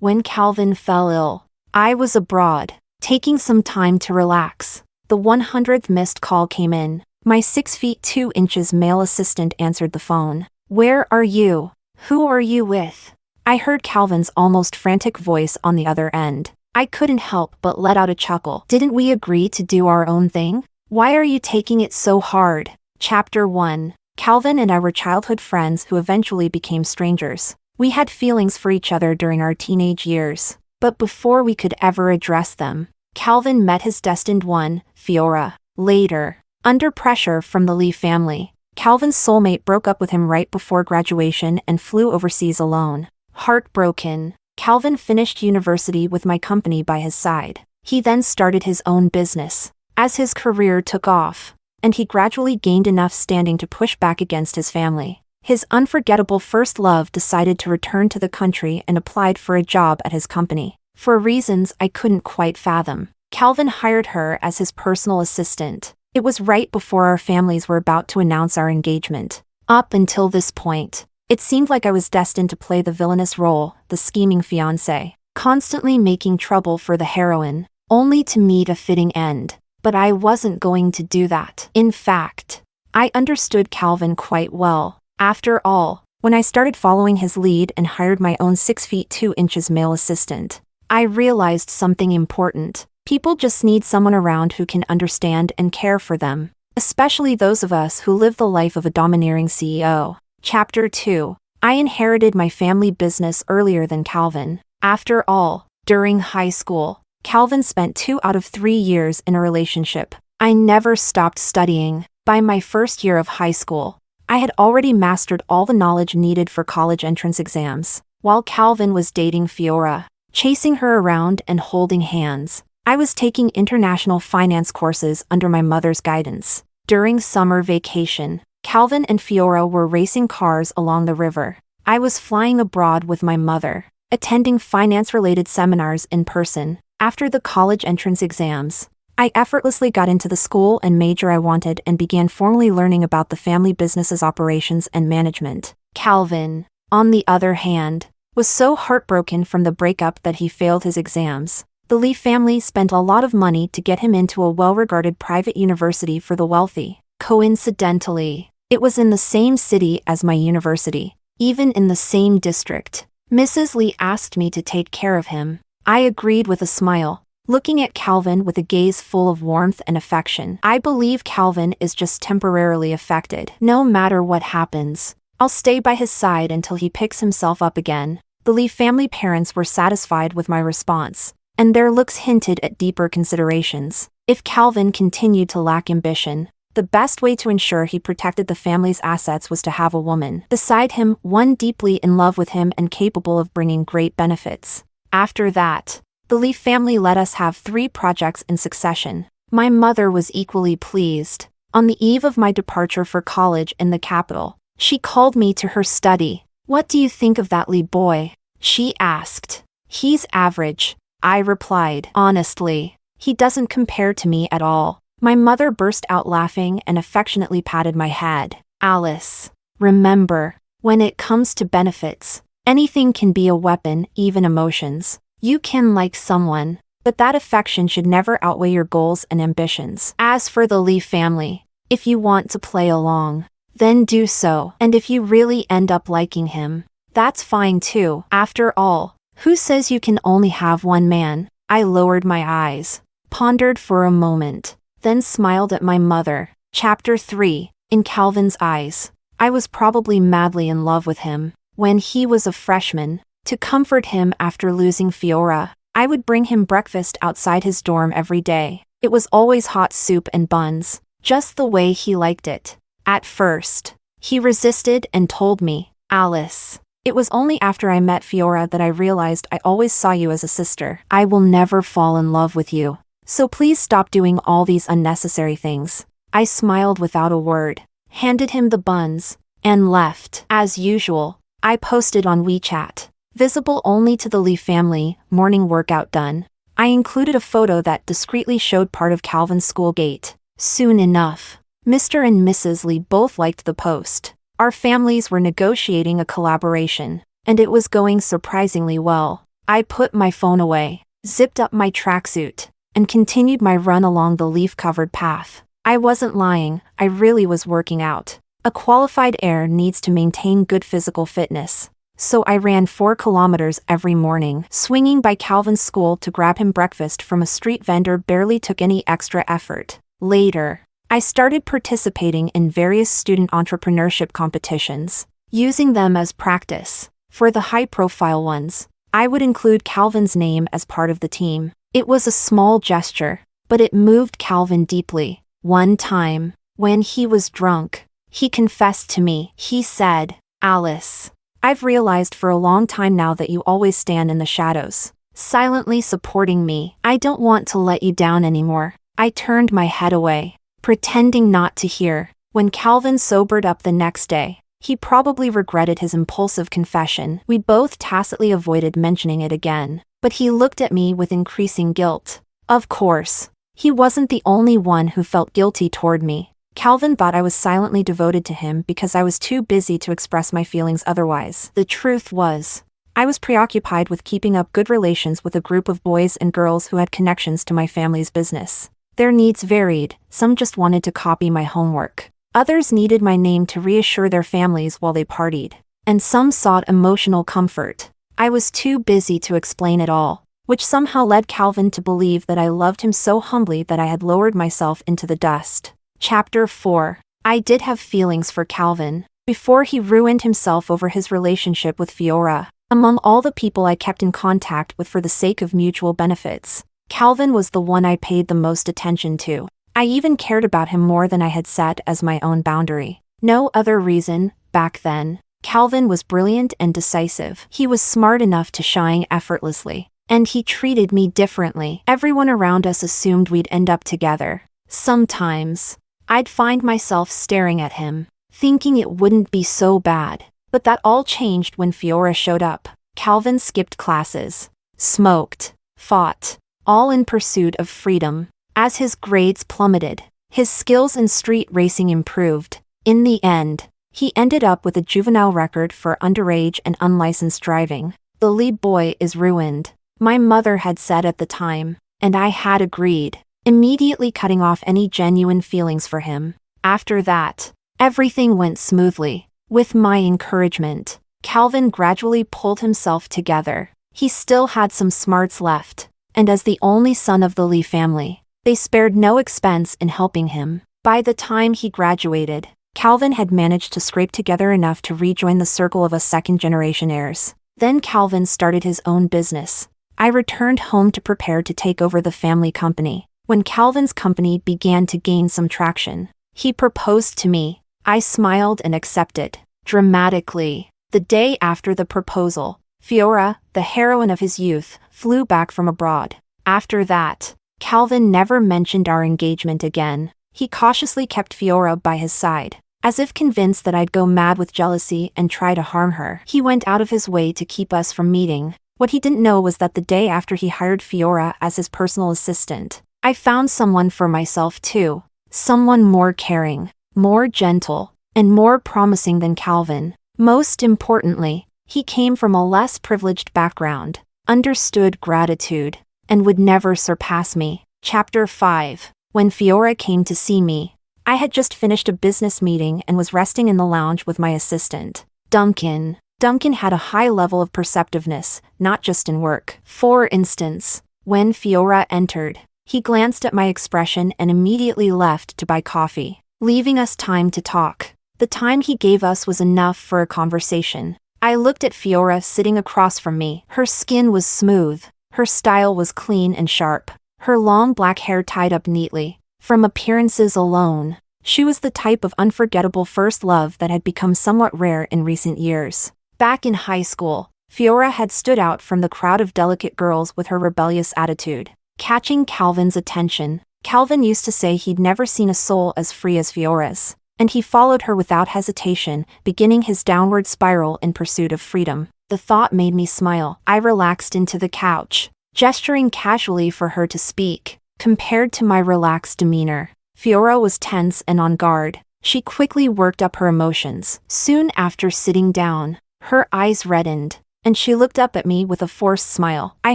when Calvin fell ill. I was abroad, taking some time to relax. The 100th missed call came in. My 6 feet 2 inches male assistant answered the phone. "Where are you? Who are you with?" I heard Calvin's almost frantic voice on the other end. I couldn't help but let out a chuckle. "Didn't we agree to do our own thing? Why are you taking it so hard?" Chapter 1. Calvin and I were childhood friends who eventually became strangers. We had feelings for each other during our teenage years, but before we could ever address them, Calvin met his destined one, Fiora. Later, under pressure from the Lee family, Calvin's soulmate broke up with him right before graduation and flew overseas alone. Heartbroken, Calvin finished university with my company by his side. He then started his own business. As his career took off, and he gradually gained enough standing to push back against his family, his unforgettable first love decided to return to the country and applied for a job at his company. For reasons I couldn't quite fathom, Calvin hired her as his personal assistant. It was right before our families were about to announce our engagement. Up until this point, it seemed like I was destined to play the villainous role, the scheming fiancé, constantly making trouble for the heroine, only to meet a fitting end. But I wasn't going to do that. In fact, I understood Calvin quite well. After all, when I started following his lead and hired my own 6 feet 2 inches male assistant, I realized something important. People just need someone around who can understand and care for them, especially those of us who live the life of a domineering CEO. Chapter 2. I inherited my family business earlier than Calvin. After all, during high school, Calvin spent 2 out of 3 years in a relationship. I never stopped studying. By my first year of high school, I had already mastered all the knowledge needed for college entrance exams. While Calvin was dating Fiora, chasing her around and holding hands, I was taking international finance courses under my mother's guidance. During summer vacation, Calvin and Fiora were racing cars along the river. I was flying abroad with my mother, attending finance-related seminars in person. After the college entrance exams, I effortlessly got into the school and major I wanted and began formally learning about the family business's operations and management. Calvin, on the other hand, was so heartbroken from the breakup that he failed his exams. The Lee family spent a lot of money to get him into a well-regarded private university for the wealthy. Coincidentally, it was in the same city as my university, even in the same district. Mrs. Lee asked me to take care of him. I agreed with a smile, looking at Calvin with a gaze full of warmth and affection. I believe Calvin is just temporarily affected. No matter what happens, I'll stay by his side until he picks himself up again. The Lee family parents were satisfied with my response, and their looks hinted at deeper considerations. If Calvin continued to lack ambition, the best way to ensure he protected the family's assets was to have a woman beside him, one deeply in love with him and capable of bringing great benefits. After that, the Lee family let us have 3 projects in succession. My mother was equally pleased. On the eve of my departure for college in the capital, she called me to her study. "What do you think of that Lee boy?" she asked. "He's average," I replied. "Honestly, he doesn't compare to me at all." My mother burst out laughing and affectionately patted my head. "Alice, remember, when it comes to benefits, anything can be a weapon, even emotions. You can like someone, but that affection should never outweigh your goals and ambitions. As for the Lee family, if you want to play along, then do so. And if you really end up liking him, that's fine too. After all, who says you can only have one man?" I lowered my eyes, pondered for a moment, then smiled at my mother. Chapter 3. In Calvin's eyes, I was probably madly in love with him. When he was a freshman, to comfort him after losing Fiora, I would bring him breakfast outside his dorm every day. It was always hot soup and buns, just the way he liked it. At first, he resisted and told me, "Alice, it was only after I met Fiora that I realized I always saw you as a sister. I will never fall in love with you, so please stop doing all these unnecessary things." I smiled without a word, handed him the buns, and left. As usual, I posted on WeChat, visible only to the Lee family, "Morning workout done." I included a photo that discreetly showed part of Calvin's school gate. Soon enough, Mr. and Mrs. Lee both liked the post. Our families were negotiating a collaboration, and it was going surprisingly well. I put my phone away, zipped up my tracksuit, and continued my run along the leaf-covered path. I wasn't lying, I really was working out. A qualified heir needs to maintain good physical fitness. So I ran 4 kilometers every morning. Swinging by Calvin's school to grab him breakfast from a street vendor barely took any extra effort. Later, I started participating in various student entrepreneurship competitions, using them as practice. For the high-profile ones, I would include Calvin's name as part of the team. It was a small gesture, but it moved Calvin deeply. One time, when he was drunk, he confessed to me. He said, "Alice, I've realized for a long time now that you always stand in the shadows, silently supporting me. I don't want to let you down anymore." I turned my head away, pretending not to hear. When Calvin sobered up the next day, he probably regretted his impulsive confession. We both tacitly avoided mentioning it again, but he looked at me with increasing guilt. Of course, he wasn't the only one who felt guilty toward me. Calvin thought I was silently devoted to him because I was too busy to express my feelings otherwise. The truth was, I was preoccupied with keeping up good relations with a group of boys and girls who had connections to my family's business. Their needs varied. Some just wanted to copy my homework. Others needed my name to reassure their families while they partied. And some sought emotional comfort. I was too busy to explain it all, which somehow led Calvin to believe that I loved him so humbly that I had lowered myself into the dust. Chapter 4. I did have feelings for Calvin, before he ruined himself over his relationship with Fiora. Among all the people I kept in contact with for the sake of mutual benefits, Calvin was the one I paid the most attention to. I even cared about him more than I had set as my own boundary. No other reason, back then. Calvin was brilliant and decisive. He was smart enough to shine effortlessly. And he treated me differently. Everyone around us assumed we'd end up together. Sometimes, I'd find myself staring at him, thinking it wouldn't be so bad. But that all changed when Fiora showed up. Calvin skipped classes, smoked, fought, all in pursuit of freedom. As his grades plummeted, his skills in street racing improved. In the end, he ended up with a juvenile record for underage and unlicensed driving. The lead boy is ruined, my mother had said at the time, and I had agreed, immediately cutting off any genuine feelings for him. After that, everything went smoothly. With my encouragement, Calvin gradually pulled himself together. He still had some smarts left, and as the only son of the Lee family, they spared no expense in helping him. By the time he graduated, Calvin had managed to scrape together enough to rejoin the circle of us second-generation heirs. Then Calvin started his own business. I returned home to prepare to take over the family company. When Calvin's company began to gain some traction, he proposed to me. I smiled and accepted, dramatically. The day after the proposal, Fiora, the heroine of his youth, flew back from abroad. After that, Calvin never mentioned our engagement again. He cautiously kept Fiora by his side, as if convinced that I'd go mad with jealousy and try to harm her. He went out of his way to keep us from meeting. What he didn't know was that the day after he hired Fiora as his personal assistant, I found someone for myself too. Someone more caring, more gentle, and more promising than Calvin. Most importantly, he came from a less privileged background, understood gratitude, and would never surpass me. Chapter 5. When Fiora came to see me, I had just finished a business meeting and was resting in the lounge with my assistant, Duncan. Duncan had a high level of perceptiveness, not just in work. For instance, when Fiora entered, he glanced at my expression and immediately left to buy coffee, leaving us time to talk. The time he gave us was enough for a conversation. I looked at Fiora sitting across from me. Her skin was smooth. Her style was clean and sharp. Her long black hair tied up neatly. From appearances alone, she was the type of unforgettable first love that had become somewhat rare in recent years. Back in high school, Fiora had stood out from the crowd of delicate girls with her rebellious attitude. Catching Calvin's attention, Calvin used to say he'd never seen a soul as free as Fiora's, and he followed her without hesitation, beginning his downward spiral in pursuit of freedom. The thought made me smile. I relaxed into the couch, gesturing casually for her to speak. Compared to my relaxed demeanor, Fiora was tense and on guard. She quickly worked up her emotions. Soon after sitting down, her eyes reddened, and she looked up at me with a forced smile. I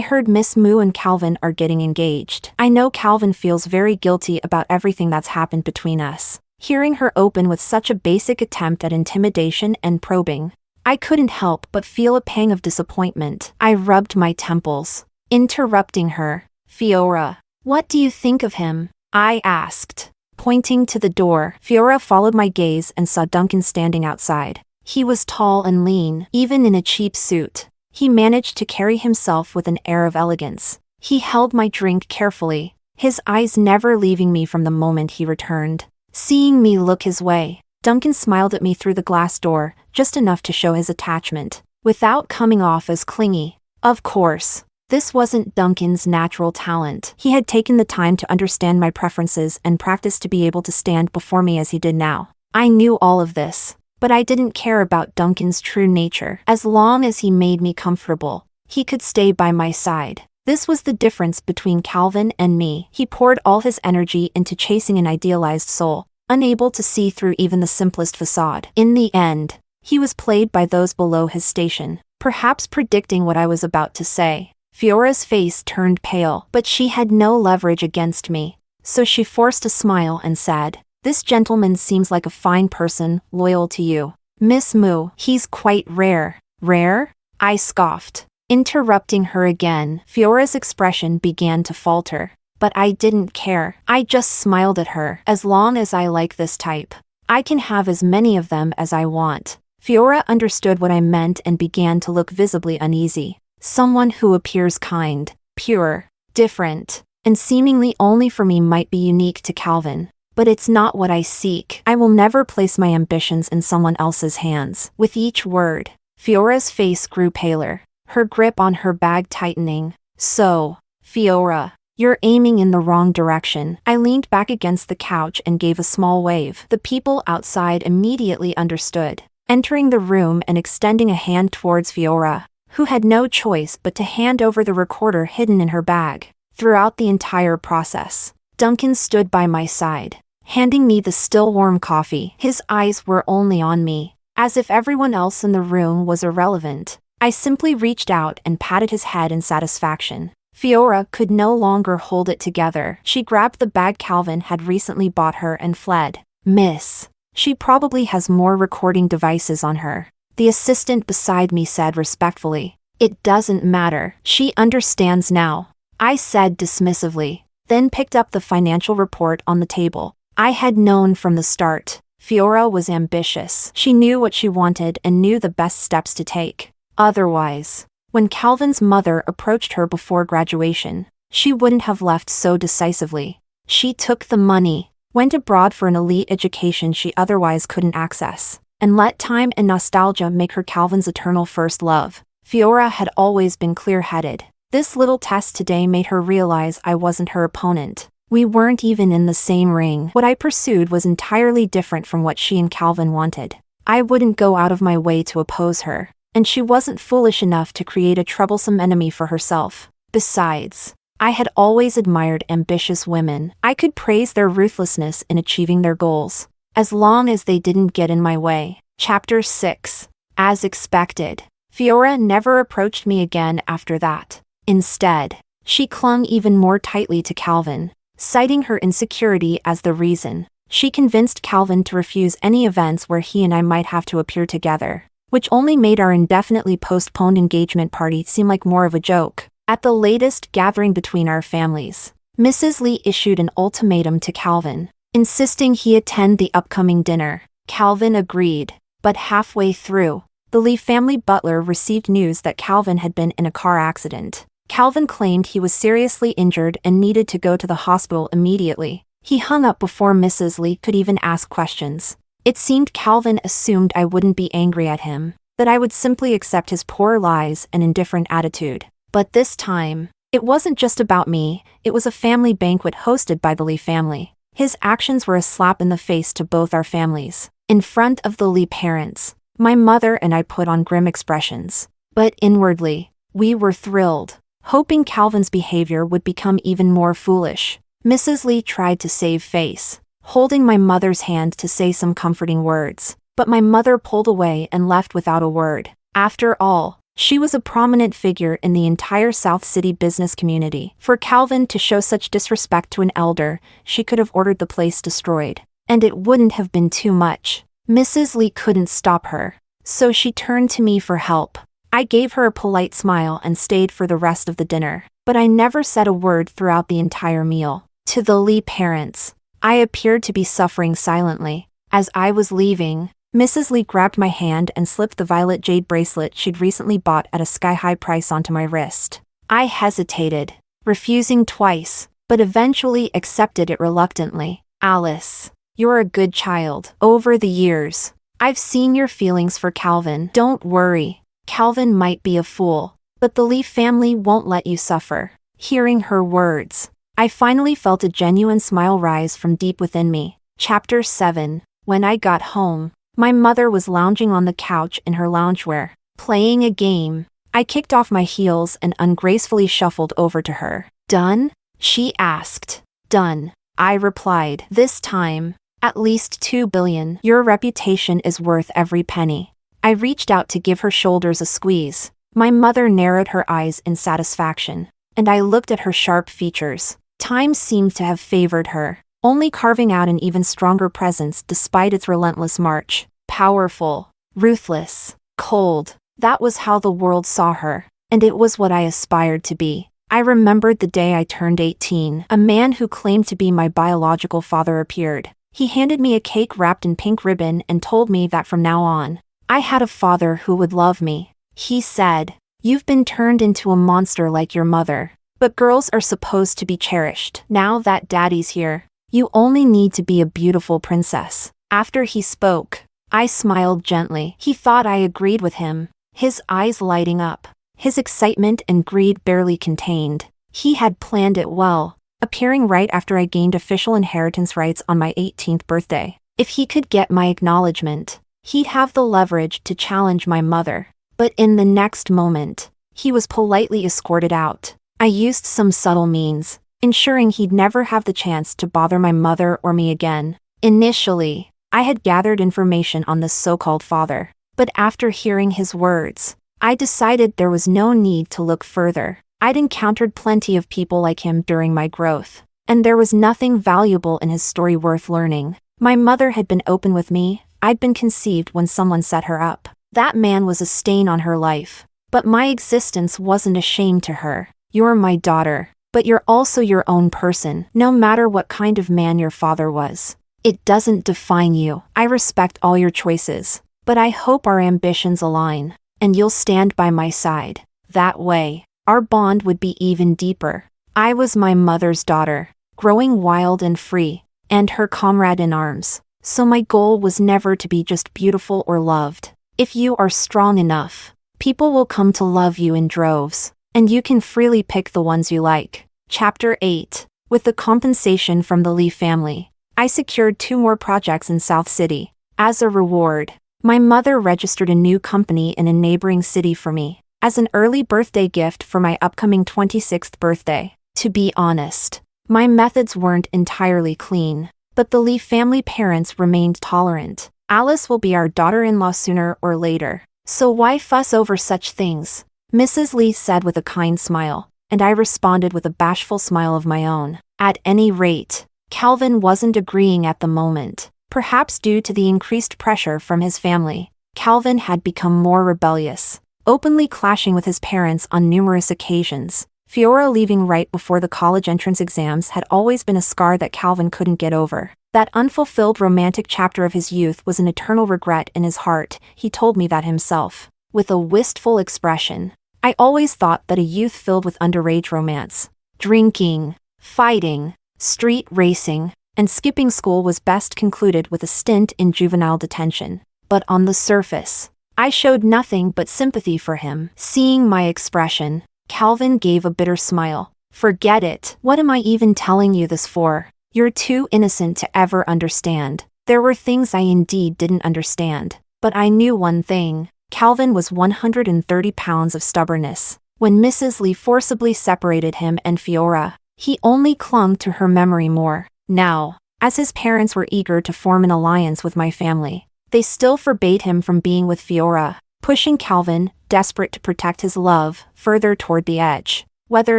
heard Miss Moo and Calvin are getting engaged. I know Calvin feels very guilty about everything that's happened between us. Hearing her open with such a basic attempt at intimidation and probing, I couldn't help but feel a pang of disappointment. I rubbed my temples, interrupting her. Fiora, what do you think of him? I asked, pointing to the door. Fiora followed my gaze and saw Duncan standing outside. He was tall and lean, even in a cheap suit. He managed to carry himself with an air of elegance. He held my drink carefully, his eyes never leaving me from the moment he returned. Seeing me look his way, Duncan smiled at me through the glass door, just enough to show his attachment, without coming off as clingy. Of course, this wasn't Duncan's natural talent. He had taken the time to understand my preferences and practice to be able to stand before me as he did now. I knew all of this, but I didn't care about Duncan's true nature. As long as he made me comfortable, he could stay by my side. This was the difference between Calvin and me. He poured all his energy into chasing an idealized soul, unable to see through even the simplest facade. In the end, he was played by those below his station, perhaps predicting what I was about to say. Fiora's face turned pale, but she had no leverage against me, so she forced a smile and said, "This gentleman seems like a fine person, loyal to you. Miss Moo, he's quite rare." Rare? I scoffed, interrupting her again. Fiora's expression began to falter, but I didn't care. I just smiled at her. As long as I like this type, I can have as many of them as I want. Fiora understood what I meant and began to look visibly uneasy. Someone who appears kind, pure, different, and seemingly only for me might be unique to Calvin. But it's not what I seek. I will never place my ambitions in someone else's hands. With each word, Fiora's face grew paler, her grip on her bag tightening. So, Fiora, you're aiming in the wrong direction. I leaned back against the couch and gave a small wave. The people outside immediately understood, entering the room and extending a hand towards Fiora, who had no choice but to hand over the recorder hidden in her bag. Throughout the entire process, Duncan stood by my side, handing me the still warm coffee. His eyes were only on me, as if everyone else in the room was irrelevant. I simply reached out and patted his head in satisfaction. Fiora could no longer hold it together. She grabbed the bag Calvin had recently bought her and fled. "Miss, she probably has more recording devices on her," the assistant beside me said respectfully. "It doesn't matter. She understands now," I said dismissively, then picked up the financial report on the table. I had known from the start, Fiora was ambitious. She knew what she wanted and knew the best steps to take. Otherwise, when Calvin's mother approached her before graduation, she wouldn't have left so decisively. She took the money, went abroad for an elite education she otherwise couldn't access, and let time and nostalgia make her Calvin's eternal first love. Fiora had always been clear-headed. This little test today made her realize I wasn't her opponent. We weren't even in the same ring. What I pursued was entirely different from what she and Calvin wanted. I wouldn't go out of my way to oppose her, and she wasn't foolish enough to create a troublesome enemy for herself. Besides, I had always admired ambitious women. I could praise their ruthlessness in achieving their goals, as long as they didn't get in my way. Chapter 6. As expected, Fiora never approached me again after that. Instead, she clung even more tightly to Calvin, citing her insecurity as the reason. She convinced Calvin to refuse any events where he and I might have to appear together, which only made our indefinitely postponed engagement party seem like more of a joke. At the latest gathering between our families, Mrs. Lee issued an ultimatum to Calvin, insisting he attend the upcoming dinner. Calvin agreed, but halfway through, the Lee family butler received news that Calvin had been in a car accident. Calvin claimed he was seriously injured and needed to go to the hospital immediately. He hung up before Mrs. Lee could even ask questions. It seemed Calvin assumed I wouldn't be angry at him, that I would simply accept his poor lies and indifferent attitude. But this time, it wasn't just about me, it was a family banquet hosted by the Lee family. His actions were a slap in the face to both our families. In front of the Lee parents, my mother and I put on grim expressions, but inwardly, we were thrilled, hoping Calvin's behavior would become even more foolish. Mrs. Lee tried to save face, holding my mother's hand to say some comforting words, but my mother pulled away and left without a word. After all, She was a prominent figure in the entire South City business community. For Calvin to show such disrespect to an elder, she could have ordered the place destroyed. And it wouldn't have been too much. Mrs. Lee couldn't stop her. So she turned to me for help. I gave her a polite smile and stayed for the rest of the dinner. But I never said a word throughout the entire meal. To the Lee parents, I appeared to be suffering silently. As I was leaving, Mrs. Lee grabbed my hand and slipped the violet jade bracelet she'd recently bought at a sky-high price onto my wrist. I hesitated, refusing twice, but eventually accepted it reluctantly. Alice, you're a good child. Over the years, I've seen your feelings for Calvin. Don't worry. Calvin might be a fool, but the Lee family won't let you suffer. Hearing her words, I finally felt a genuine smile rise from deep within me. Chapter 7. When I got home, my mother was lounging on the couch in her loungewear, playing a game. I kicked off my heels and ungracefully shuffled over to her. Done? She asked. Done, I replied. This time, at least $2 billion. Your reputation is worth every penny. I reached out to give her shoulders a squeeze. My mother narrowed her eyes in satisfaction, and I looked at her sharp features. Time seemed to have favored her, only carving out an even stronger presence despite its relentless march. Powerful, ruthless, cold. That was how the world saw her, and it was what I aspired to be. I remembered the day I turned 18. A man who claimed to be my biological father appeared. He handed me a cake wrapped in pink ribbon and told me that from now on, I had a father who would love me. He said, "You've been turned into a monster like your mother, but girls are supposed to be cherished. Now that daddy's here, you only need to be a beautiful princess." After he spoke, I smiled gently. He thought I agreed with him, his eyes lighting up, his excitement and greed barely contained. He had planned it well, appearing right after I gained official inheritance rights on my 18th birthday. If he could get my acknowledgement, he'd have the leverage to challenge my mother. But in the next moment, he was politely escorted out. I used some subtle means, ensuring he'd never have the chance to bother my mother or me again. Initially, I had gathered information on this so-called father, but after hearing his words, I decided there was no need to look further. I'd encountered plenty of people like him during my growth, and there was nothing valuable in his story worth learning. My mother had been open with me. I'd been conceived when someone set her up. That man was a stain on her life, but my existence wasn't a shame to her. You're my daughter, but you're also your own person, no matter what kind of man your father was. It doesn't define you. I respect all your choices, but I hope our ambitions align, and you'll stand by my side. That way, our bond would be even deeper. I was my mother's daughter, growing wild and free, and her comrade in arms. So my goal was never to be just beautiful or loved. If you are strong enough, people will come to love you in droves, and you can freely pick the ones you like. Chapter 8. With the compensation from the Lee family, I secured 2 more projects in South City. As a reward, my mother registered a new company in a neighboring city for me, as an early birthday gift for my upcoming 26th birthday. To be honest, my methods weren't entirely clean, but the Lee family parents remained tolerant. Alice will be our daughter-in-law sooner or later, so why fuss over such things? Mrs. Lee said with a kind smile, and I responded with a bashful smile of my own. At any rate, Calvin wasn't agreeing at the moment. Perhaps due to the increased pressure from his family, Calvin had become more rebellious, openly clashing with his parents on numerous occasions. Fiora leaving right before the college entrance exams had always been a scar that Calvin couldn't get over. That unfulfilled romantic chapter of his youth was an eternal regret in his heart. He told me that himself, with a wistful expression. I always thought that a youth filled with underage romance, drinking, fighting, street racing, and skipping school was best concluded with a stint in juvenile detention. But on the surface, I showed nothing but sympathy for him. Seeing my expression, Calvin gave a bitter smile. Forget it. What am I even telling you this for? You're too innocent to ever understand. There were things I indeed didn't understand, but I knew one thing. Calvin was 130 pounds of stubbornness. When Mrs. Lee forcibly separated him and Fiora, he only clung to her memory more. Now, as his parents were eager to form an alliance with my family, they still forbade him from being with Fiora. pushing Calvin, desperate to protect his love, further toward the edge. Whether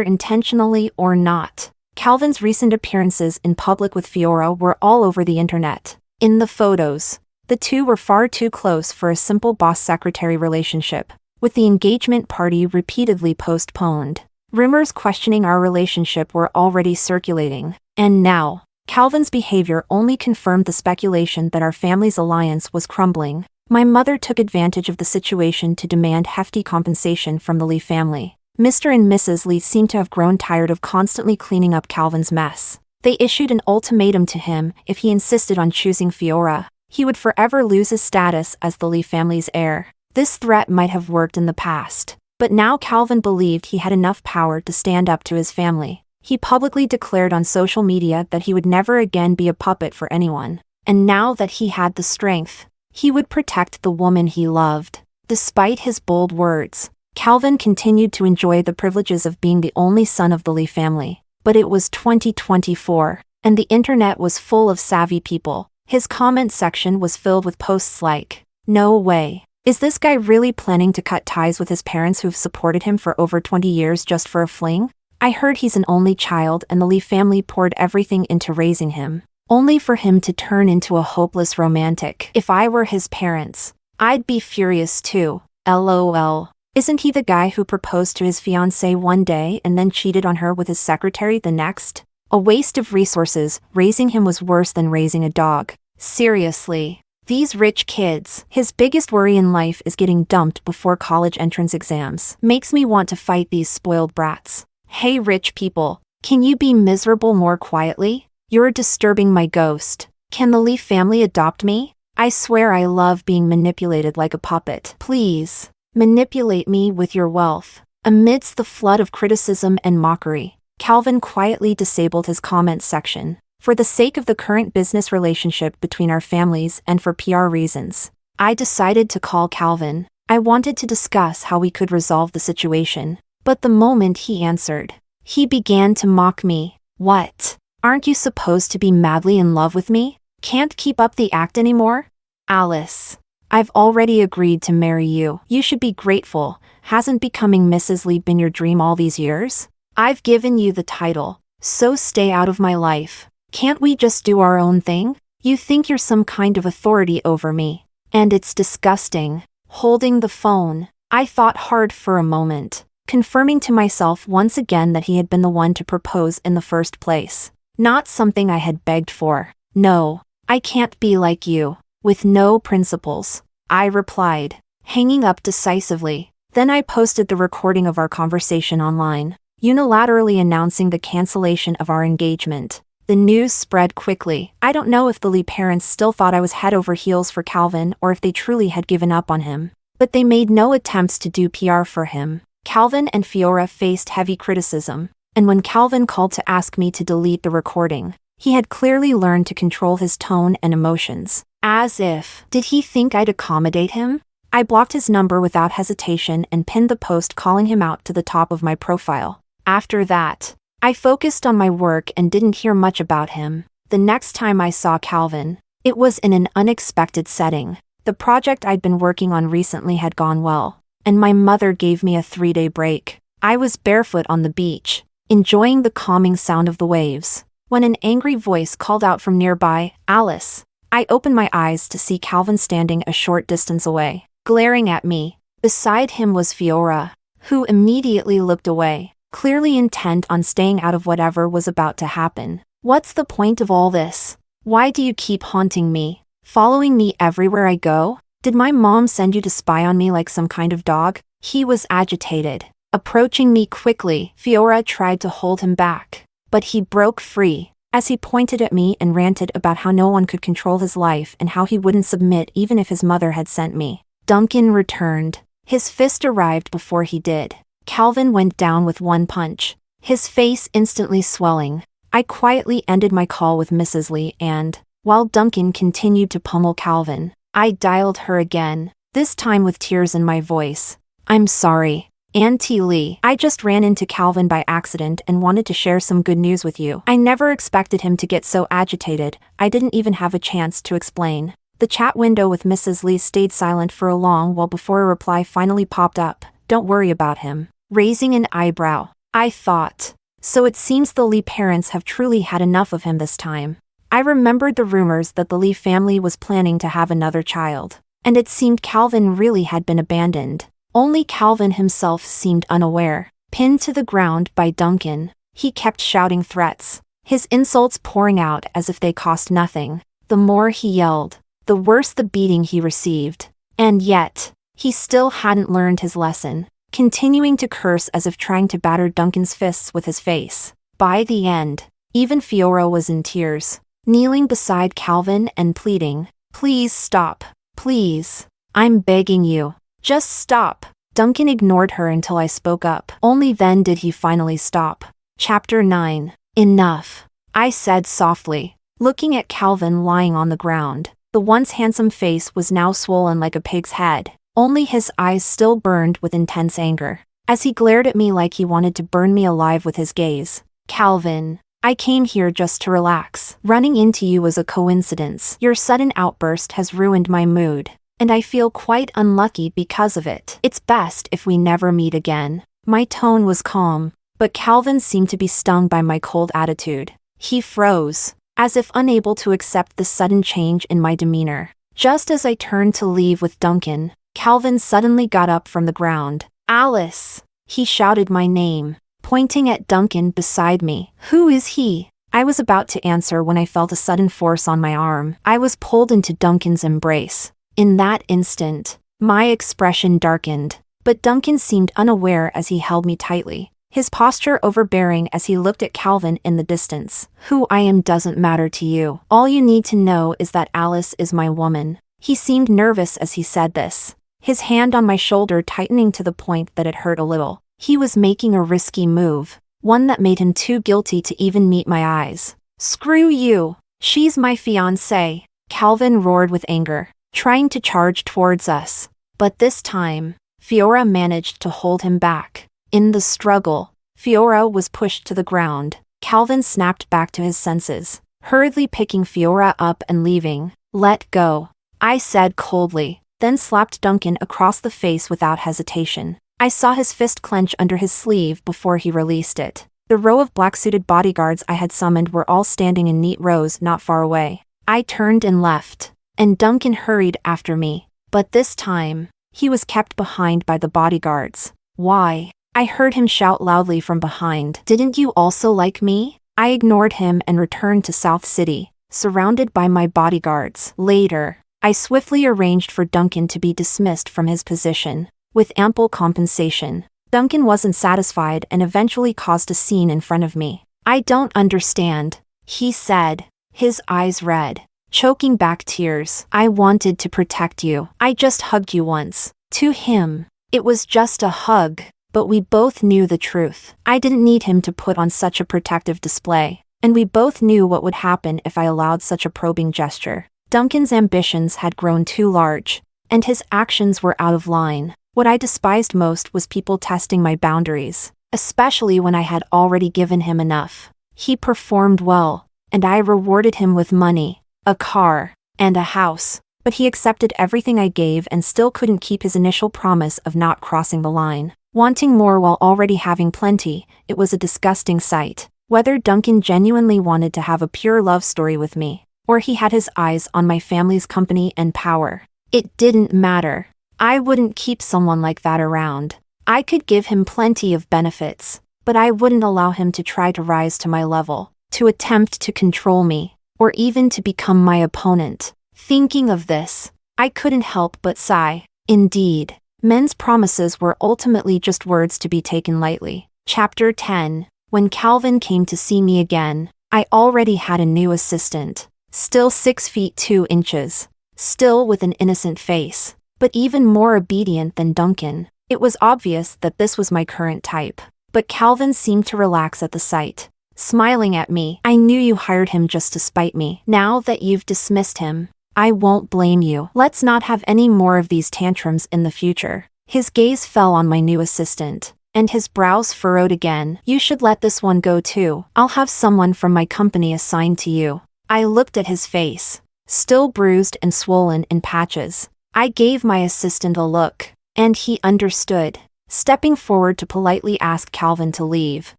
intentionally or not, Calvin's recent appearances in public with Fiora were all over the internet. In the photos, the two were far too close for a simple boss-secretary relationship, with the engagement party repeatedly postponed. Rumors questioning our relationship were already circulating, and now, Calvin's behavior only confirmed the speculation that our family's alliance was crumbling. My mother took advantage of the situation to demand hefty compensation from the Lee family. Mr. and Mrs. Lee seemed to have grown tired of constantly cleaning up Calvin's mess. They issued an ultimatum to him: if he insisted on choosing Fiora, he would forever lose his status as the Lee family's heir. This threat might have worked in the past, but now Calvin believed he had enough power to stand up to his family. He publicly declared on social media that he would never again be a puppet for anyone. And now that he had the strength, he would protect the woman he loved. Despite his bold words, Calvin continued to enjoy the privileges of being the only son of the Lee family. But it was 2024, and the internet was full of savvy people. His comment section was filled with posts like, "No way. Is this guy really planning to cut ties with his parents who've supported him for over 20 years just for a fling? I heard he's an only child and the Lee family poured everything into raising him, only for him to turn into a hopeless romantic. If I were his parents, I'd be furious too. LOL. Isn't he the guy who proposed to his fiancée one day and then cheated on her with his secretary the next? A waste of resources. Raising him was worse than raising a dog. Seriously. These rich kids, his biggest worry in life is getting dumped before college entrance exams. Makes me want to fight these spoiled brats. Hey rich people, can you be miserable more quietly? You're disturbing my ghost. Can the Lee family adopt me? I swear I love being manipulated like a puppet. Please, manipulate me with your wealth." Amidst the flood of criticism and mockery, Calvin quietly disabled his comments section. For the sake of the current business relationship between our families and for PR reasons, I decided to call Calvin. I wanted to discuss how we could resolve the situation. But the moment he answered, he began to mock me. "What? Aren't you supposed to be madly in love with me? Can't keep up the act anymore? Alice, I've already agreed to marry you. You should be grateful. Hasn't becoming Mrs. Lee been your dream all these years? I've given you the title, so stay out of my life. Can't we just do our own thing? You think you're some kind of authority over me. And it's disgusting." Holding the phone, I thought hard for a moment, confirming to myself once again that he had been the one to propose in the first place. Not something I had begged for. "No, I can't be like you, with no principles," I replied, hanging up decisively. Then I posted the recording of our conversation online, unilaterally announcing the cancellation of our engagement. The news spread quickly. I don't know if the Lee parents still thought I was head over heels for Calvin or if they truly had given up on him. But they made no attempts to do PR for him. Calvin and Fiora faced heavy criticism, and when Calvin called to ask me to delete the recording, he had clearly learned to control his tone and emotions. As if, did he think I'd accommodate him? I blocked his number without hesitation and pinned the post calling him out to the top of my profile. After that, I focused on my work and didn't hear much about him. The next time I saw Calvin, it was in an unexpected setting. The project I'd been working on recently had gone well, and my mother gave me a 3-day break. I was barefoot on the beach, enjoying the calming sound of the waves, when an angry voice called out from nearby, "Alice." I opened my eyes to see Calvin standing a short distance away, glaring at me. Beside him was Fiora, who immediately looked away, clearly intent on staying out of whatever was about to happen. "What's the point of all this? Why do you keep haunting me? Following me everywhere I go? Did my mom send you to spy on me like some kind of dog?" He was agitated. Approaching me quickly, Fiora tried to hold him back, but he broke free, as he pointed at me and ranted about how no one could control his life and how he wouldn't submit even if his mother had sent me. Duncan returned. His fist arrived before he did. Calvin went down with one punch, his face instantly swelling. I quietly ended my call with Mrs. Lee and, while Duncan continued to pummel Calvin, I dialed her again, this time with tears in my voice. "I'm sorry, Auntie Lee. I just ran into Calvin by accident and wanted to share some good news with you." I never expected him to get so agitated. I didn't even have a chance to explain. The chat window with Mrs. Lee stayed silent for a long while before a reply finally popped up. Don't worry about him. Raising an eyebrow. I thought. So it seems the Lee parents have truly had enough of him this time. I remembered the rumors that the Lee family was planning to have another child. And it seemed Calvin really had been abandoned. Only Calvin himself seemed unaware. Pinned to the ground by Duncan, he kept shouting threats, his insults pouring out as if they cost nothing. The more he yelled, the worse the beating he received. And yet, he still hadn't learned his lesson, continuing to curse as if trying to batter Duncan's fists with his face. By the end, even Fiora was in tears, kneeling beside Calvin and pleading, "Please stop. Please. I'm begging you. Just stop." Duncan ignored her until I spoke up. Only then did he finally stop. Chapter 9. Enough, I said softly, looking at Calvin lying on the ground. The once handsome face was now swollen like a pig's head. Only his eyes still burned with intense anger, as he glared at me like he wanted to burn me alive with his gaze. "Calvin, I came here just to relax. Running into you was a coincidence. Your sudden outburst has ruined my mood, and I feel quite unlucky because of it. It's best if we never meet again." My tone was calm, but Calvin seemed to be stung by my cold attitude. He froze, as if unable to accept the sudden change in my demeanor. Just as I turned to leave with Duncan, Calvin suddenly got up from the ground. "Alice!" He shouted my name, pointing at Duncan beside me. "Who is he?" I was about to answer when I felt a sudden force on my arm. I was pulled into Duncan's embrace. In that instant, my expression darkened, but Duncan seemed unaware as he held me tightly, his posture overbearing as he looked at Calvin in the distance. "Who I am doesn't matter to you. All you need to know is that Alice is my woman." He seemed nervous as he said this, his hand on my shoulder tightening to the point that it hurt a little. He was making a risky move, one that made him too guilty to even meet my eyes. "Screw you! She's my fiancée!" Calvin roared with anger, trying to charge towards us. But this time, Fiora managed to hold him back. In the struggle, Fiora was pushed to the ground. Calvin snapped back to his senses, hurriedly picking Fiora up and leaving. "Let go," I said coldly, then slapped Duncan across the face without hesitation. I saw his fist clench under his sleeve before he released it. The row of black-suited bodyguards I had summoned were all standing in neat rows not far away. I turned and left, and Duncan hurried after me. But this time, he was kept behind by the bodyguards. "Why?" I heard him shout loudly from behind. "Didn't you also like me?" I ignored him and returned to South City, surrounded by my bodyguards. Later, I swiftly arranged for Duncan to be dismissed from his position, with ample compensation. Duncan wasn't satisfied and eventually caused a scene in front of me. "I don't understand," he said, his eyes red, choking back tears. "I wanted to protect you. I just hugged you once." To him, it was just a hug, but we both knew the truth. I didn't need him to put on such a protective display, and we both knew what would happen if I allowed such a probing gesture. Duncan's ambitions had grown too large, and his actions were out of line. What I despised most was people testing my boundaries, especially when I had already given him enough. He performed well, and I rewarded him with money, a car, and a house, but he accepted everything I gave and still couldn't keep his initial promise of not crossing the line. Wanting more while already having plenty, it was a disgusting sight. Whether Duncan genuinely wanted to have a pure love story with me, or he had his eyes on my family's company and power, it didn't matter. I wouldn't keep someone like that around. I could give him plenty of benefits, but I wouldn't allow him to try to rise to my level, to attempt to control me, or even to become my opponent. Thinking of this, I couldn't help but sigh. Indeed, men's promises were ultimately just words to be taken lightly. Chapter 10. When Calvin came to see me again, I already had a new assistant, still 6 feet 2 inches, still with an innocent face, but even more obedient than Duncan. It was obvious that this was my current type, but Calvin seemed to relax at the sight, smiling at me. "I knew you hired him just to spite me. Now that you've dismissed him, I won't blame you. Let's not have any more of these tantrums in the future." His gaze fell on my new assistant, and his brows furrowed again. "You should let this one go too. I'll have someone from my company assigned to you." I looked at his face, still bruised and swollen in patches. I gave my assistant a look, and he understood. Stepping forward to politely ask Calvin to leave,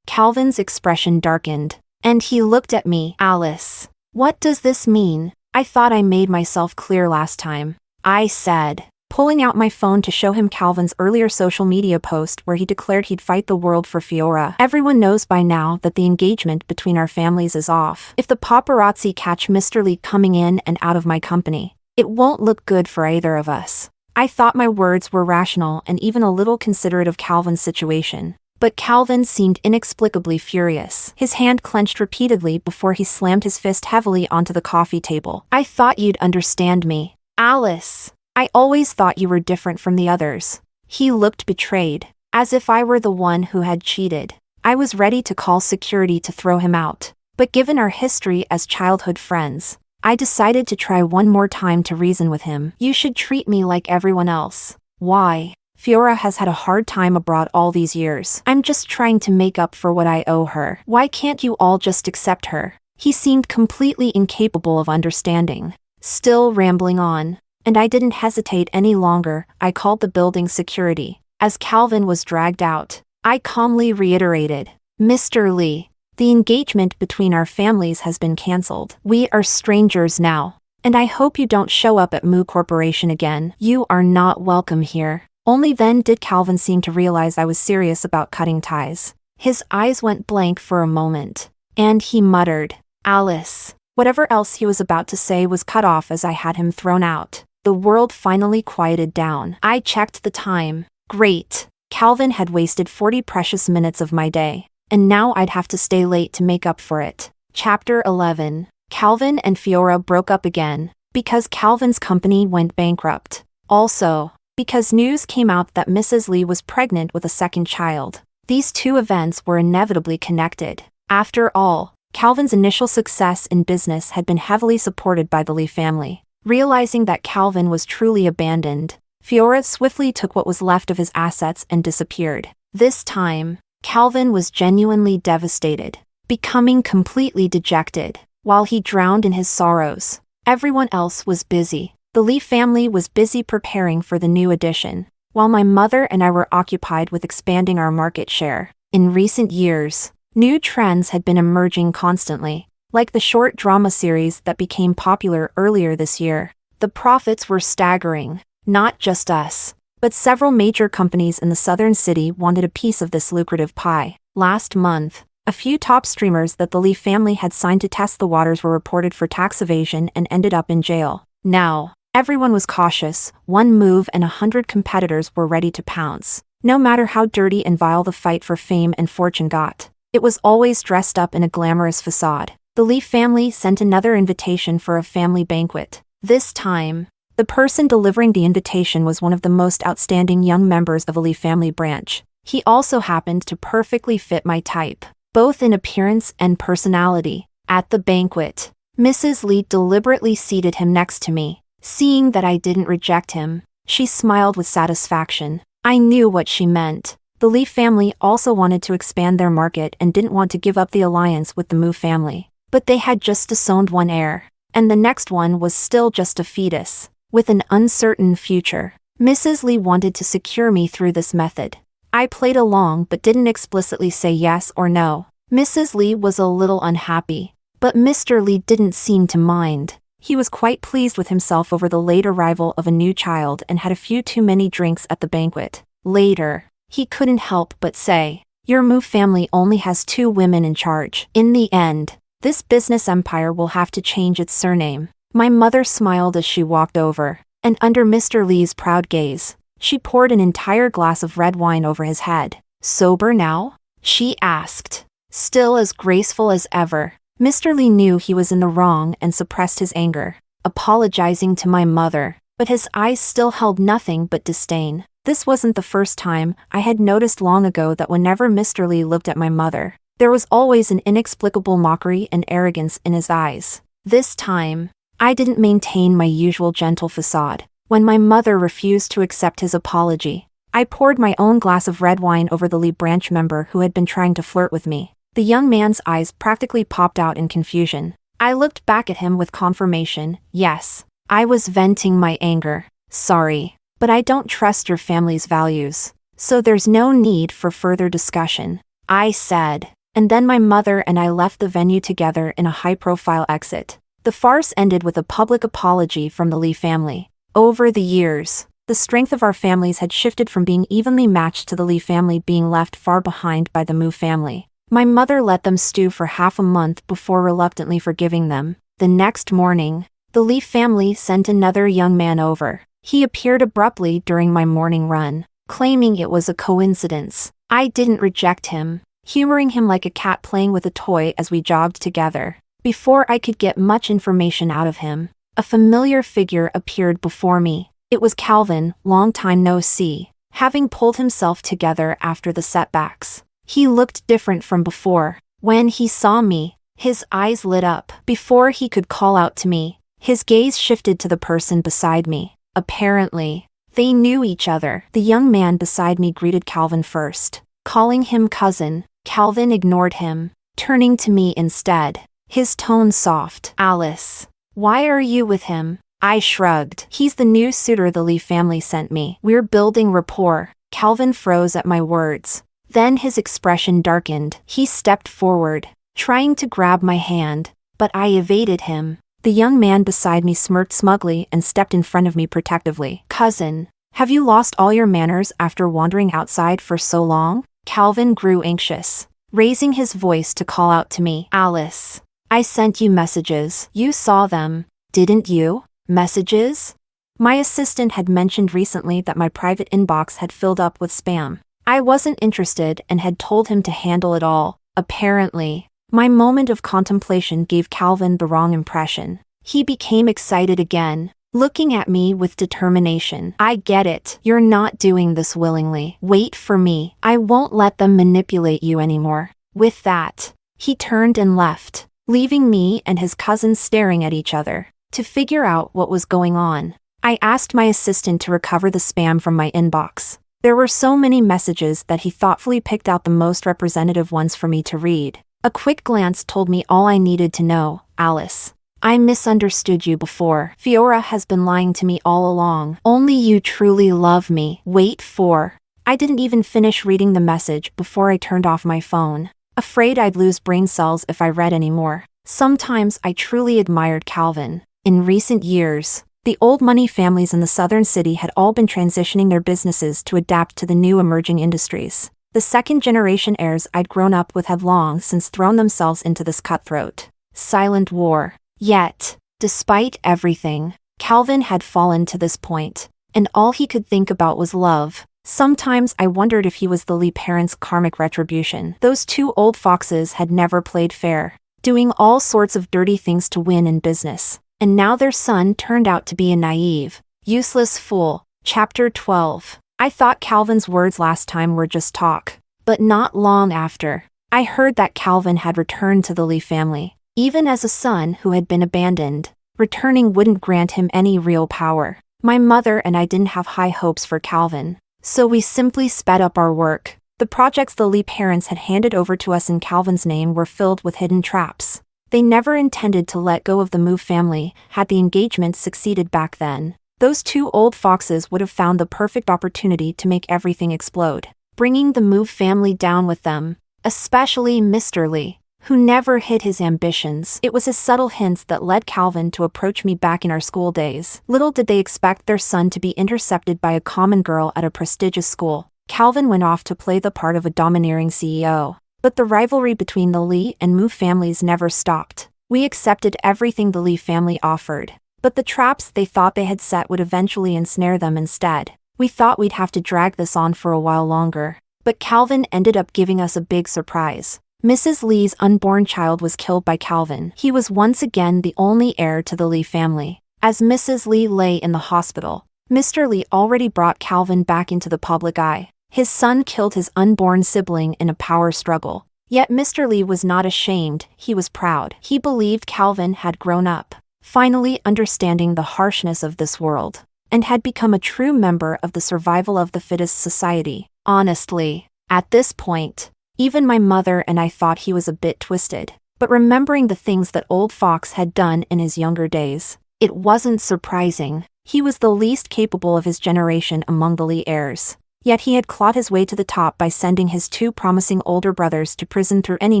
Calvin's expression darkened, and he looked at me. Alice, what does this mean? I thought I made myself clear last time, I said, pulling out my phone to show him Calvin's earlier social media post where he declared he'd fight the world for Fiora. Everyone knows by now that the engagement between our families is off. If the paparazzi catch Mr. Lee coming in and out of my company, it won't look good for either of us. I thought my words were rational and even a little considerate of Calvin's situation. But Calvin seemed inexplicably furious. His hand clenched repeatedly before he slammed his fist heavily onto the coffee table. I thought you'd understand me, Alice. I always thought you were different from the others. He looked betrayed, as if I were the one who had cheated. I was ready to call security to throw him out. But given our history as childhood friends, I decided to try one more time to reason with him. You should treat me like everyone else. Why? Fiora has had a hard time abroad all these years. I'm just trying to make up for what I owe her. Why can't you all just accept her? He seemed completely incapable of understanding. Still rambling on, and I didn't hesitate any longer. I called the building security. As Calvin was dragged out, I calmly reiterated, Mr. Lee, the engagement between our families has been cancelled. We are strangers now, and I hope you don't show up at Moo Corporation again. You are not welcome here. Only then did Calvin seem to realize I was serious about cutting ties. His eyes went blank for a moment, and he muttered, Alice. Whatever else he was about to say was cut off as I had him thrown out. The world finally quieted down. I checked the time. Great. Calvin had wasted 40 precious minutes of my day, and now I'd have to stay late to make up for it. Chapter 11. Calvin and Fiora broke up again, because Calvin's company went bankrupt. Also, because news came out that Mrs. Lee was pregnant with a second child. These two events were inevitably connected. After all, Calvin's initial success in business had been heavily supported by the Lee family. Realizing that Calvin was truly abandoned, Fiora swiftly took what was left of his assets and disappeared. This time, Calvin was genuinely devastated, becoming completely dejected. While he drowned in his sorrows, everyone else was busy. The Lee family was busy preparing for the new addition, while my mother and I were occupied with expanding our market share. In recent years, new trends had been emerging constantly, like the short drama series that became popular earlier this year. The profits were staggering. Not just us, but several major companies in the southern city wanted a piece of this lucrative pie. Last month, a few top streamers that the Lee family had signed to test the waters were reported for tax evasion and ended up in jail. Now, everyone was cautious. One move and 100 competitors were ready to pounce. No matter how dirty and vile the fight for fame and fortune got, it was always dressed up in a glamorous facade. The Lee family sent another invitation for a family banquet. This time, the person delivering the invitation was one of the most outstanding young members of a Lee family branch. He also happened to perfectly fit my type, both in appearance and personality. At the banquet, Mrs. Lee deliberately seated him next to me. Seeing that I didn't reject him, she smiled with satisfaction. I knew what she meant. The Lee family also wanted to expand their market and didn't want to give up the alliance with the Moo family. But they had just disowned one heir, and the next one was still just a fetus, with an uncertain future. Mrs. Lee wanted to secure me through this method. I played along but didn't explicitly say yes or no. Mrs. Lee was a little unhappy, but Mr. Lee didn't seem to mind. He was quite pleased with himself over the late arrival of a new child and had a few too many drinks at the banquet. Later, he couldn't help but say, "Your Moo family only has 2 women in charge. In the end, this business empire will have to change its surname." My mother smiled as she walked over, and under Mr. Lee's proud gaze, she poured an entire glass of red wine over his head. "Sober now?" she asked, still as graceful as ever. Mr. Lee knew he was in the wrong and suppressed his anger, apologizing to my mother, but his eyes still held nothing but disdain. This wasn't the first time. I had noticed long ago that whenever Mr. Lee looked at my mother, there was always an inexplicable mockery and arrogance in his eyes. This time, I didn't maintain my usual gentle facade. When my mother refused to accept his apology, I poured my own glass of red wine over the Lee branch member who had been trying to flirt with me. The young man's eyes practically popped out in confusion. I looked back at him with confirmation. Yes, I was venting my anger. Sorry, but I don't trust your family's values, so there's no need for further discussion, I said. And then my mother and I left the venue together in a high-profile exit. The farce ended with a public apology from the Lee family. Over the years, the strength of our families had shifted from being evenly matched to the Lee family being left far behind by the Moo family. My mother let them stew for half a month before reluctantly forgiving them. The next morning, the Lee family sent another young man over. He appeared abruptly during my morning run, claiming it was a coincidence. I didn't reject him, humoring him like a cat playing with a toy as we jogged together. Before I could get much information out of him, a familiar figure appeared before me. It was Calvin, long time no see, having pulled himself together after the setbacks. He looked different from before. When he saw me, his eyes lit up. Before he could call out to me, his gaze shifted to the person beside me. Apparently, they knew each other. The young man beside me greeted Calvin first, calling him cousin. Calvin ignored him, turning to me instead, his tone soft. Alice, why are you with him? I shrugged. He's the new suitor the Lee family sent me. We're building rapport. Calvin froze at my words. Then his expression darkened. He stepped forward, trying to grab my hand, but I evaded him. The young man beside me smirked smugly and stepped in front of me protectively. Cousin, have you lost all your manners after wandering outside for so long? Calvin grew anxious, raising his voice to call out to me. Alice, I sent you messages. You saw them, didn't you? Messages? My assistant had mentioned recently that my private inbox had filled up with spam. I wasn't interested and had told him to handle it all. Apparently, my moment of contemplation gave Calvin the wrong impression. He became excited again, looking at me with determination. I get it. You're not doing this willingly. Wait for me. I won't let them manipulate you anymore. With that, he turned and left, leaving me and his cousin staring at each other. To figure out what was going on, I asked my assistant to recover the spam from my inbox. There were so many messages that he thoughtfully picked out the most representative ones for me to read. A quick glance told me all I needed to know. Alice, I misunderstood you before. Fiora has been lying to me all along. Only you truly love me. Wait for. I didn't even finish reading the message before I turned off my phone, afraid I'd lose brain cells if I read any more. Sometimes I truly admired Calvin. In recent years, the old money families in the southern city had all been transitioning their businesses to adapt to the new emerging industries. The second-generation heirs I'd grown up with had long since thrown themselves into this cutthroat, silent war. Yet, despite everything, Calvin had fallen to this point, and all he could think about was love. Sometimes I wondered if he was the Lee parents' karmic retribution. Those two old foxes had never played fair, doing all sorts of dirty things to win in business. And now their son turned out to be a naive, useless fool. Chapter 12. I thought Calvin's words last time were just talk. But not long after, I heard that Calvin had returned to the Lee family. Even as a son who had been abandoned, returning wouldn't grant him any real power. My mother and I didn't have high hopes for Calvin, so we simply sped up our work. The projects the Lee parents had handed over to us in Calvin's name were filled with hidden traps. They never intended to let go of the Moo family had the engagement succeeded back then. Those two old foxes would have found the perfect opportunity to make everything explode, bringing the Moo family down with them, especially Mr. Lee, who never hid his ambitions. It was his subtle hints that led Calvin to approach me back in our school days. Little did they expect their son to be intercepted by a common girl at a prestigious school. Calvin went off to play the part of a domineering CEO. But the rivalry between the Lee and Moo families never stopped. We accepted everything the Lee family offered, but the traps they thought they had set would eventually ensnare them instead. We thought we'd have to drag this on for a while longer, but Calvin ended up giving us a big surprise. Mrs. Lee's unborn child was killed by Calvin. He was once again the only heir to the Lee family. As Mrs. Lee lay in the hospital, Mr. Lee already brought Calvin back into the public eye. His son killed his unborn sibling in a power struggle. Yet Mr. Lee was not ashamed, he was proud. He believed Calvin had grown up, finally understanding the harshness of this world, and had become a true member of the survival of the fittest society. Honestly, at this point, even my mother and I thought he was a bit twisted. but remembering the things that old Fox had done in his younger days, it wasn't surprising. He was the least capable of his generation among the Lee heirs. Yet he had clawed his way to the top by sending his two promising older brothers to prison through any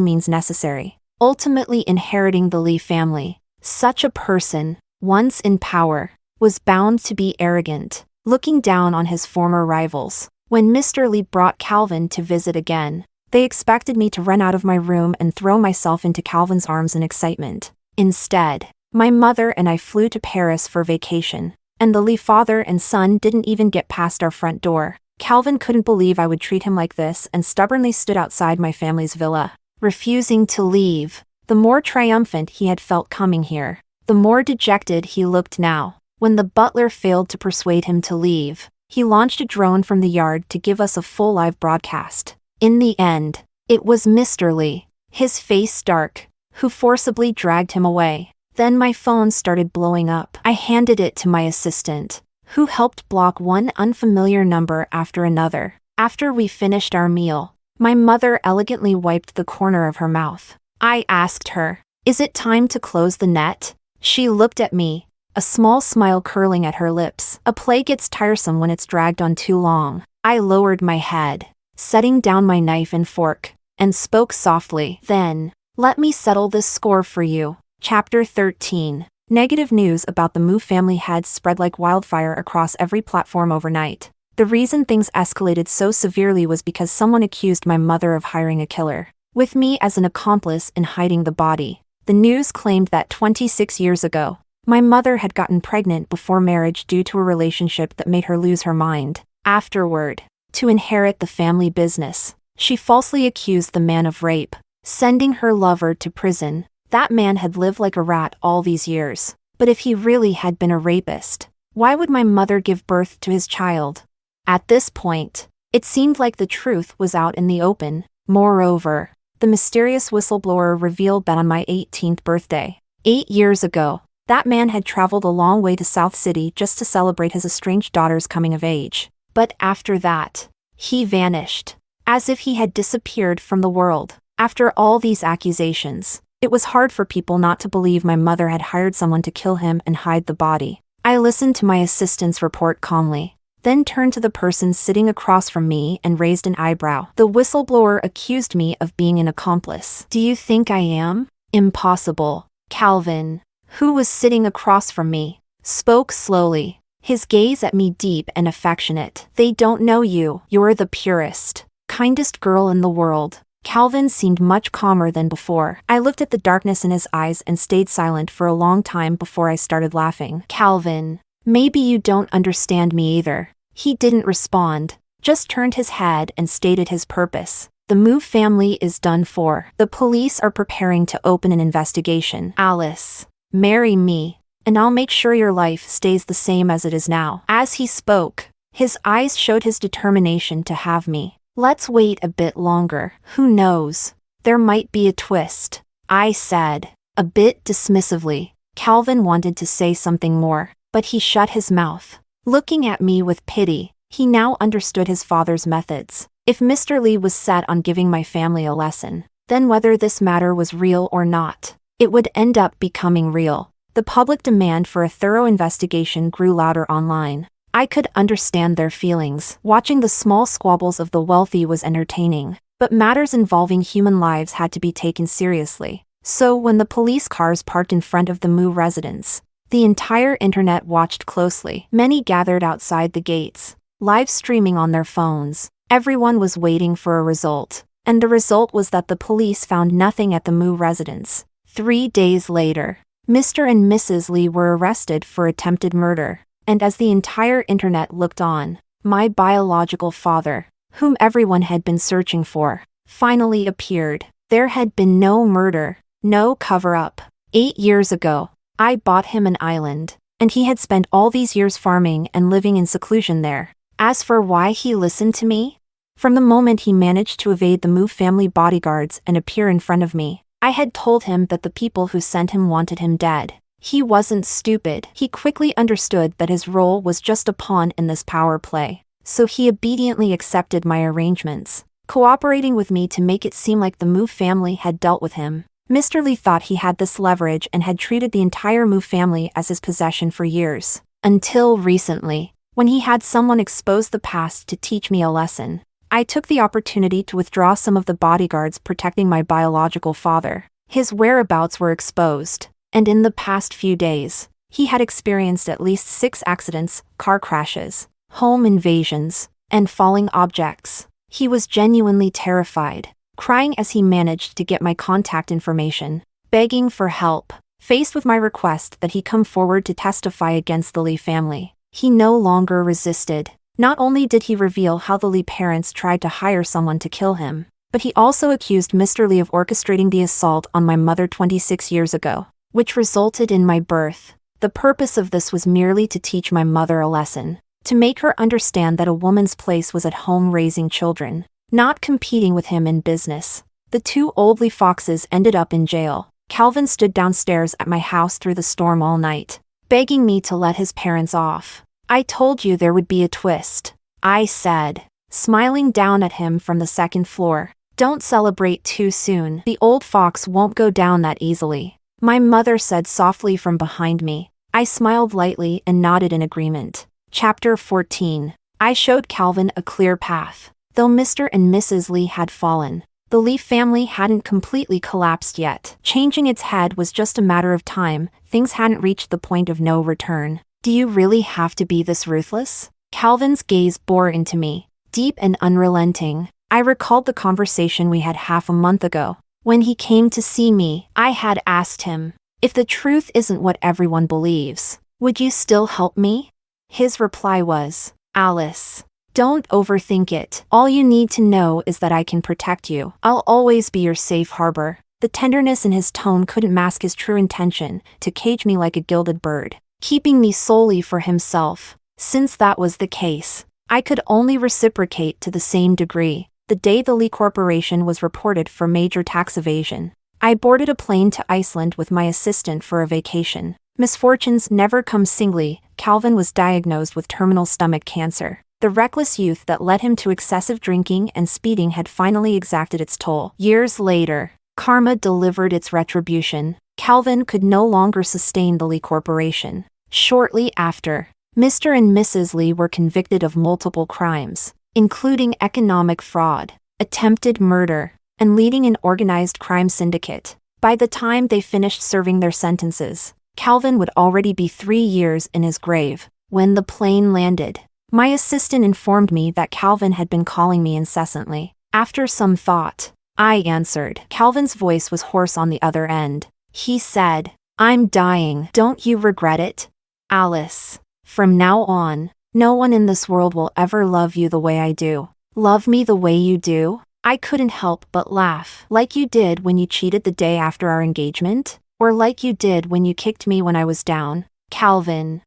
means necessary, ultimately inheriting the Lee family. Such a person, once in power, was bound to be arrogant, looking down on his former rivals. When Mr. Lee brought Calvin to visit again, they expected me to run out of my room and throw myself into Calvin's arms in excitement. Instead, my mother and I flew to Paris for vacation, and the Lee father and son didn't even get past our front door. Calvin couldn't believe I would treat him like this and stubbornly stood outside my family's villa, refusing to leave. The more triumphant he had felt coming here, the more dejected he looked now. When the butler failed to persuade him to leave, he launched a drone from the yard to give us a full live broadcast. In the end, it was Mr. Lee, his face dark, who forcibly dragged him away. Then my phone started blowing up. I handed it to my assistant, who helped block one unfamiliar number after another. After we finished our meal, my mother elegantly wiped the corner of her mouth. I asked her, "Is it time to close the net?" She looked at me, a small smile curling at her lips. A play gets tiresome when it's dragged on too long. I lowered my head, setting down my knife and fork, and spoke softly. "Then, let me settle this score for you." Chapter 13. Negative news about the Moo family had spread like wildfire across every platform overnight. The reason things escalated so severely was because someone accused my mother of hiring a killer, with me as an accomplice in hiding the body. The news claimed that 26 years ago, my mother had gotten pregnant before marriage due to a relationship that made her lose her mind. Afterward, to inherit the family business, she falsely accused the man of rape, sending her lover to prison. That man had lived like a rat all these years. But if he really had been a rapist, why would my mother give birth to his child? At this point, it seemed like the truth was out in the open. Moreover, the mysterious whistleblower revealed that on my 18th birthday, 8 years ago, that man had traveled a long way to South City just to celebrate his estranged daughter's coming of age. But after that, he vanished, as if he had disappeared from the world. After all these accusations, it was hard for people not to believe my mother had hired someone to kill him and hide the body. I listened to my assistant's report calmly, then turned to the person sitting across from me and raised an eyebrow. The whistleblower accused me of being an accomplice. "Do you think I am?" "Impossible." Calvin, who was sitting across from me, spoke slowly, his gaze at me deep and affectionate. "They don't know you. You're the purest, kindest girl in the world." Calvin seemed much calmer than before. I looked at the darkness in his eyes and stayed silent for a long time before I started laughing. "Calvin, maybe you don't understand me either." He didn't respond, just turned his head and stated his purpose. "The Moo family is done for. The police are preparing to open an investigation. Alice, marry me, and I'll make sure your life stays the same as it is now." As he spoke, his eyes showed his determination to have me. "Let's wait a bit longer. Who knows? There might be a twist," I said, a bit dismissively. Calvin wanted to say something more, but he shut his mouth. Looking at me with pity, he now understood his father's methods. If Mr. Lee was set on giving my family a lesson, then whether this matter was real or not, it would end up becoming real. The public demand for a thorough investigation grew louder online. I could understand their feelings. Watching the small squabbles of the wealthy was entertaining, but matters involving human lives had to be taken seriously. So when the police cars parked in front of the Moo residence, the entire internet watched closely. Many gathered outside the gates, live streaming on their phones. Everyone was waiting for a result, and the result was that the police found nothing at the Moo residence. 3 days later, Mr. and Mrs. Lee were arrested for attempted murder. And as the entire internet looked on, my biological father, whom everyone had been searching for, finally appeared. There had been no murder, no cover-up. 8 years ago, I bought him an island, and he had spent all these years farming and living in seclusion there. As for why he listened to me, from the moment he managed to evade the Moo family bodyguards and appear in front of me, I had told him that the people who sent him wanted him dead. He wasn't stupid. He quickly understood that his role was just a pawn in this power play, so he obediently accepted my arrangements, cooperating with me to make it seem like the Moo family had dealt with him. Mr. Lee thought he had this leverage and had treated the entire Mu family as his possession for years. Until recently, when he had someone expose the past to teach me a lesson. I took the opportunity to withdraw some of the bodyguards protecting my biological father. His whereabouts were exposed, and in the past few days, he had experienced at least 6 accidents, car crashes, home invasions, and falling objects. He was genuinely terrified, crying as he managed to get my contact information, begging for help. Faced with my request that he come forward to testify against the Lee family, he no longer resisted. Not only did he reveal how the Lee parents tried to hire someone to kill him, but he also accused Mr. Lee of orchestrating the assault on my mother 26 years ago, which resulted in my birth. The purpose of this was merely to teach my mother a lesson, to make her understand that a woman's place was at home raising children, not competing with him in business. The 2 old Lee foxes ended up in jail. Calvin stood downstairs at my house through the storm all night, begging me to let his parents off. I told you there would be a twist, I said, smiling down at him from the 2nd floor. Don't celebrate too soon. The old fox won't go down that easily, my mother said softly from behind me. I smiled lightly and nodded in agreement. Chapter 14. I showed Calvin a clear path. Though Mr. and Mrs. Lee had fallen, the Lee family hadn't completely collapsed yet. Changing its head was just a matter of time. Things hadn't reached the point of no return. Do you really have to be this ruthless? Calvin's gaze bore into me, deep and unrelenting. I recalled the conversation we had half a month ago. When he came to see me, I had asked him, if the truth isn't what everyone believes, would you still help me? His reply was, Alice, don't overthink it. All you need to know is that I can protect you. I'll always be your safe harbor. The tenderness in his tone couldn't mask his true intention, to cage me like a gilded bird, keeping me solely for himself. Since that was the case, I could only reciprocate to the same degree. The day the Lee Corporation was reported for major tax evasion, I boarded a plane to Iceland with my assistant for a vacation. Misfortunes never come singly. Calvin was diagnosed with terminal stomach cancer. The reckless youth that led him to excessive drinking and speeding had finally exacted its toll. Years later, karma delivered its retribution. Calvin could no longer sustain the Lee Corporation. Shortly after, Mr. and Mrs. Lee were convicted of multiple crimes, including economic fraud, attempted murder, and leading an organized crime syndicate. By the time they finished serving their sentences, Calvin would already be 3 years in his grave. When the plane landed, my assistant informed me that Calvin had been calling me incessantly. After some thought, I answered. Calvin's voice was hoarse on the other end. He said, I'm dying. Don't you regret it? Alice, from now on, no one in this world will ever love you the way I do. Love me the way you do? I couldn't help but laugh. Like you did when you cheated the day after our engagement? Or like you did when you kicked me when I was down? Calvin,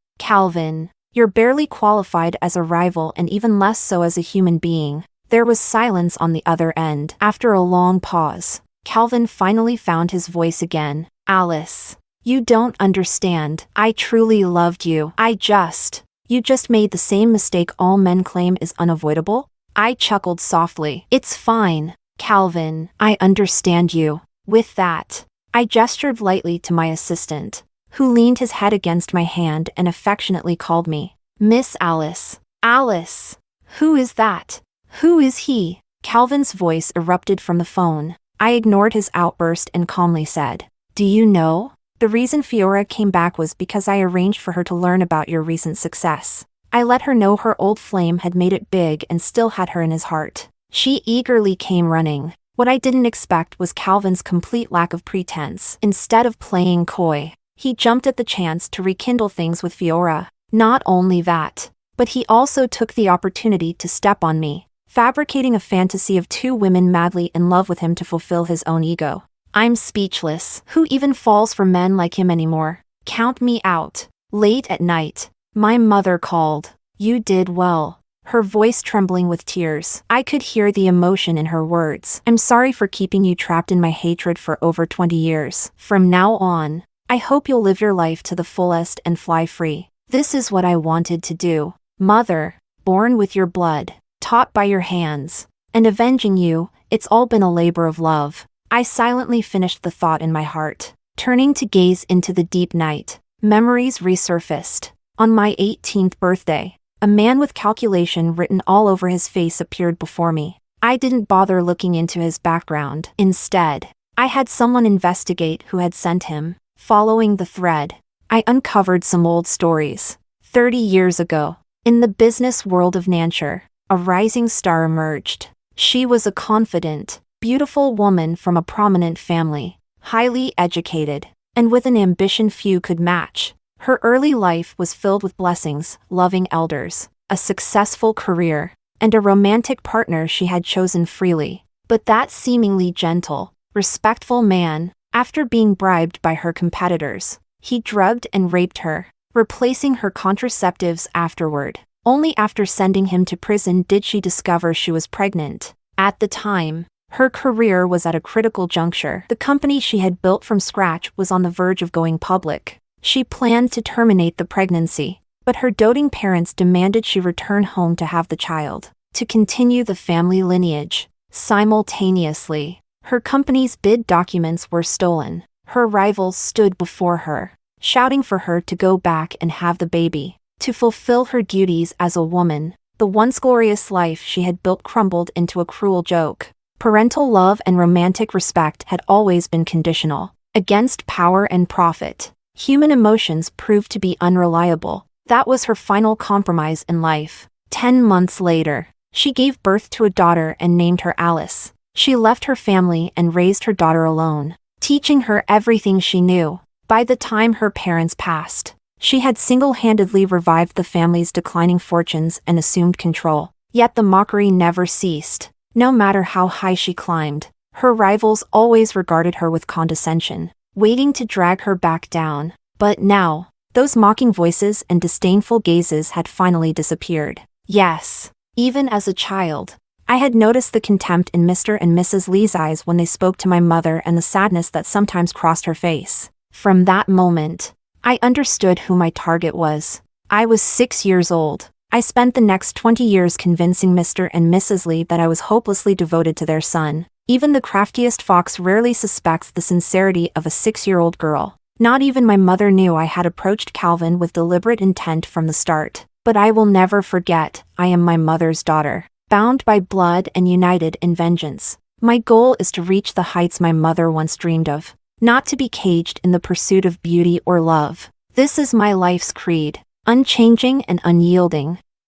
you're barely qualified as a rival and even less so as a human being. There was silence on the other end. After a long pause, Calvin finally found his voice again. Alice, you don't understand. I truly loved you. You just made the same mistake all men claim is unavoidable? I chuckled softly. It's fine, Calvin. I understand you. With that, I gestured lightly to my assistant, who leaned his head against my hand and affectionately called me Miss Alice. Alice! Who is that? Who is he? Calvin's voice erupted from the phone. I ignored his outburst and calmly said, Do you know? The reason Fiora came back was because I arranged for her to learn about your recent success. I let her know her old flame had made it big and still had her in his heart. She eagerly came running. What I didn't expect was Calvin's complete lack of pretense. Instead of playing coy, he jumped at the chance to rekindle things with Fiora. Not only that, but he also took the opportunity to step on me, fabricating a fantasy of 2 women madly in love with him to fulfill his own ego. I'm speechless. Who even falls for men like him anymore? Count me out. Late at night, my mother called. You did well. Her voice trembling with tears. I could hear the emotion in her words. I'm sorry for keeping you trapped in my hatred for over 20 years. From now on, I hope you'll live your life to the fullest and fly free. This is what I wanted to do. Mother, born with your blood, taught by your hands, and avenging you, it's all been a labor of love. I silently finished the thought in my heart. Turning to gaze into the deep night, memories resurfaced. On my 18th birthday, a man with calculation written all over his face appeared before me. I didn't bother looking into his background. Instead, I had someone investigate who had sent him. Following the thread, I uncovered some old stories. 30 years ago, in the business world of Nanture, a rising star emerged. She was a confident, beautiful woman from a prominent family, highly educated, and with an ambition few could match. Her early life was filled with blessings, loving elders, a successful career, and a romantic partner she had chosen freely. But that seemingly gentle, respectful man, after being bribed by her competitors, he drugged and raped her, replacing her contraceptives afterward. Only after sending him to prison did she discover she was pregnant. At the time, her career was at a critical juncture. The company she had built from scratch was on the verge of going public. She planned to terminate the pregnancy, but her doting parents demanded she return home to have the child, to continue the family lineage. Simultaneously, her company's bid documents were stolen. Her rivals stood before her, shouting for her to go back and have the baby, to fulfill her duties as a woman. The once glorious life she had built crumbled into a cruel joke. Parental love and romantic respect had always been conditional. Against power and profit, human emotions proved to be unreliable. That was her final compromise in life. 10 months later, she gave birth to a daughter and named her Alice. She left her family and raised her daughter alone, teaching her everything she knew. By the time her parents passed, she had single-handedly revived the family's declining fortunes and assumed control. Yet the mockery never ceased. No matter how high she climbed, her rivals always regarded her with condescension, waiting to drag her back down. But now, those mocking voices and disdainful gazes had finally disappeared. Yes, even as a child, I had noticed the contempt in Mr. and Mrs. Lee's eyes when they spoke to my mother and the sadness that sometimes crossed her face. From that moment, I understood who my target was. I was 6 years old. I spent the next 20 years convincing Mr. and Mrs. Lee that I was hopelessly devoted to their son. Even the craftiest fox rarely suspects the sincerity of a 6-year-old girl. Not even my mother knew I had approached Calvin with deliberate intent from the start. But I will never forget, I am my mother's daughter, bound by blood and united in vengeance. My goal is to reach the heights my mother once dreamed of, not to be caged in the pursuit of beauty or love. This is my life's creed, unchanging and unyielding.